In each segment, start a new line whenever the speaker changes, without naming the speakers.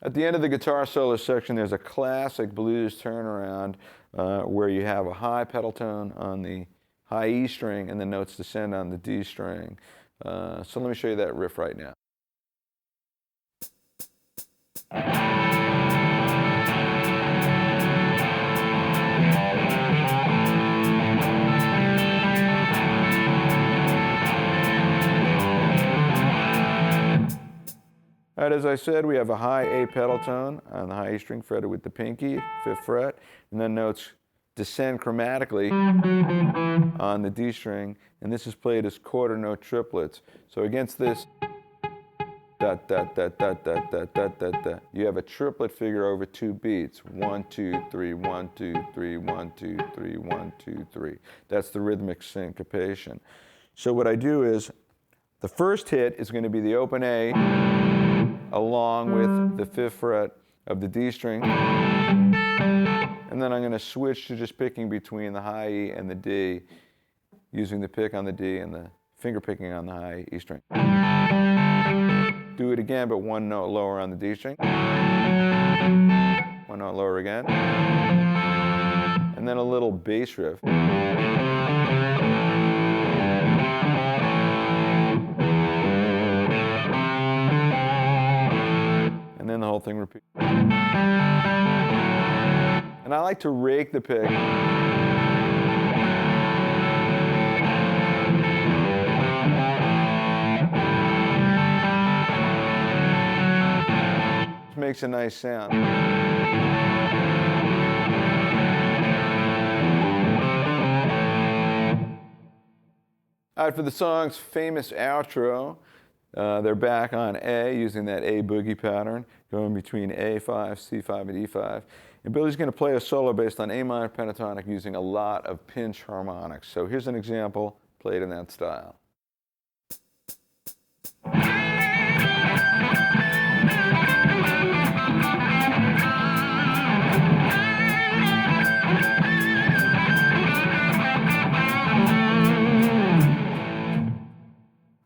At the end of the guitar solo section, there's a classic blues turnaround where you have a high pedal tone on the high E string and the notes descend on the D string. So let me show you that riff right now. All right, as I said, we have a high A pedal tone on the high E string fretted with the pinky, 5th fret, and then notes descend chromatically on the D string, and this is played as quarter note triplets. So against this, da da da da da da da da da, you have a triplet figure over 2 beats. 1, 2, 3, 1, 2, 3, 1, 2, 3, 1, 2, 3. That's the rhythmic syncopation. So what I do is, the first hit is going to be the open A along with the 5th fret of the D string. And then I'm going to switch to just picking between the high E and the D, using the pick on the D and the finger picking on the high E string. Do it again, but 1 note lower on the D string. 1 note lower again. And then a little bass riff. And then the whole thing repeats. And I like to rake the pick. It makes a nice sound. All right, for the song's famous outro, they're back on A using that A boogie pattern, going between A5, C5, and E5. And Billy's going to play a solo based on A minor pentatonic using a lot of pinch harmonics. So here's an example played in that style.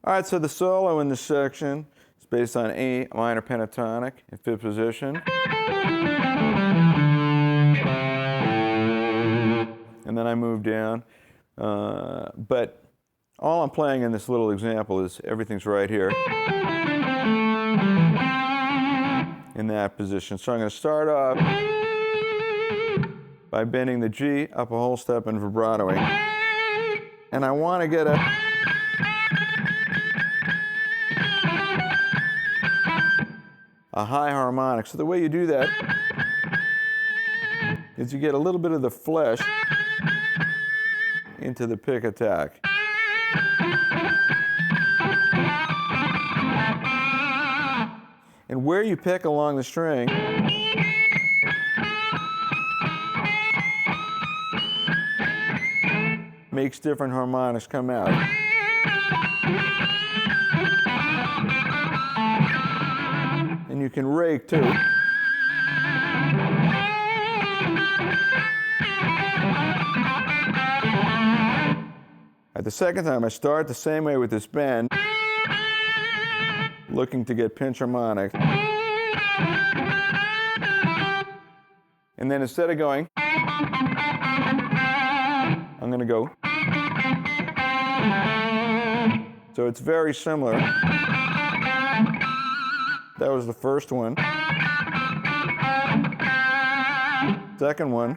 All right, so the solo in this section is based on A minor pentatonic in 5th position. And then I move down. But all I'm playing in this little example is everything's right here in that position. So I'm going to start off by bending the G up a whole step and vibratoing. And I want to get a high harmonic. So the way you do that is you get a little bit of the flesh into the pick attack. And where you pick along the string makes different harmonics come out. And you can rake too. At the second time, I start the same way with this bend, looking to get pinch harmonics. And then instead of going, I'm going to go. So it's very similar. That was the first one. Second one.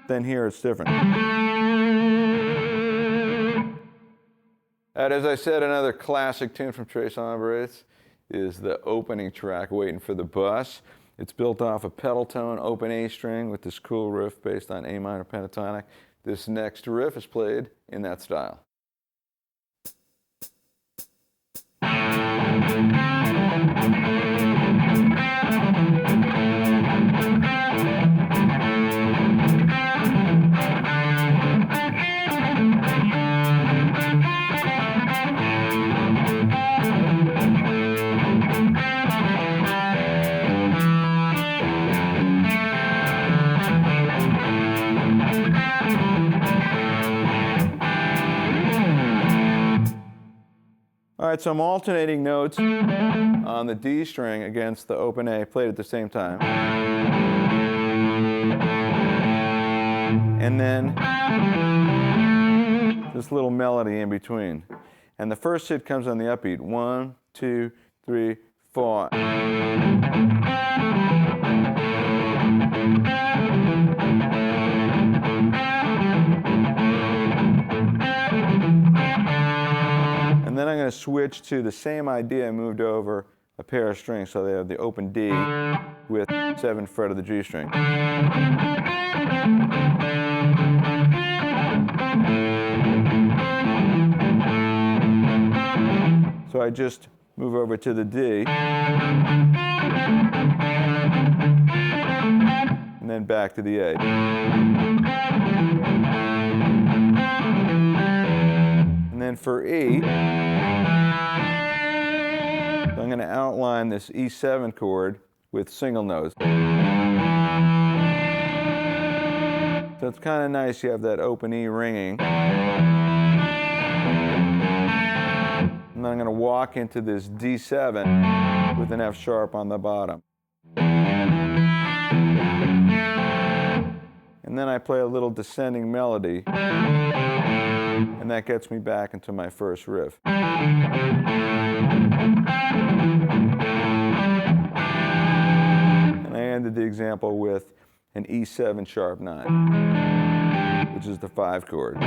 Then here it's different. And as I said, another classic tune from Tres Hombres is the opening track, Waiting for the Bus. It's built off a pedal tone, open A string with this cool riff based on A minor pentatonic. This next riff is played in that style. All right, so I'm alternating notes on the D string against the open A, played at the same time. And then this little melody in between. And the first hit comes on the upbeat. 1, 2, 3, 4. And then I'm going to switch to the same idea, moved over a pair of strings, so they have the open D with 7th fret of the G string. So I just move over to the D, and then back to the A. And then for E, so I'm going to outline this E7 chord with single notes. So it's kind of nice, you have that open E ringing. And then I'm going to walk into this D7 with an F sharp on the bottom. And then I play a little descending melody, and that gets me back into my first riff. And I ended the example with an E7 sharp 9, which is the 5 chord.